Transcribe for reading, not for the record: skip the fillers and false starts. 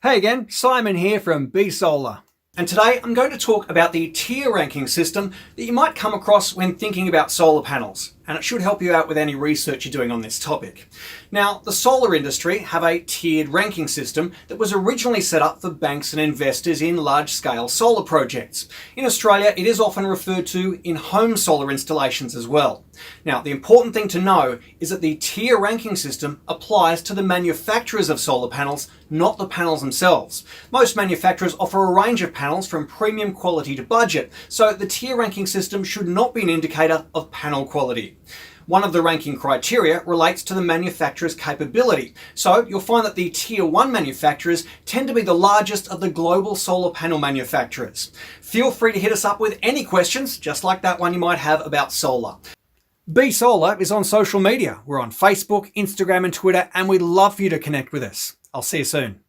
Hey again, Simon here from B Solar. And today I'm going to talk about the tier ranking system that you might come across when thinking about solar panels, and it should help you out with any research you're doing on this topic. Now, the solar industry have a tiered ranking system that was originally set up for banks and investors in large-scale solar projects. In Australia, it is often referred to in home solar installations as well. Now, the important thing to know is that the tier ranking system applies to the manufacturers of solar panels, not the panels themselves. Most manufacturers offer a range of panels from premium quality to budget, so the tier ranking system should not be an indicator of panel quality. One of the ranking criteria relates to the manufacturer's capability. So you'll find that the tier 1 manufacturers tend to be the largest of the global solar panel manufacturers. Feel free to hit us up with any questions, just like that one you might have about solar. B Solar is on social media. We're on Facebook, Instagram and Twitter, and we'd love for you to connect with us. I'll see you soon.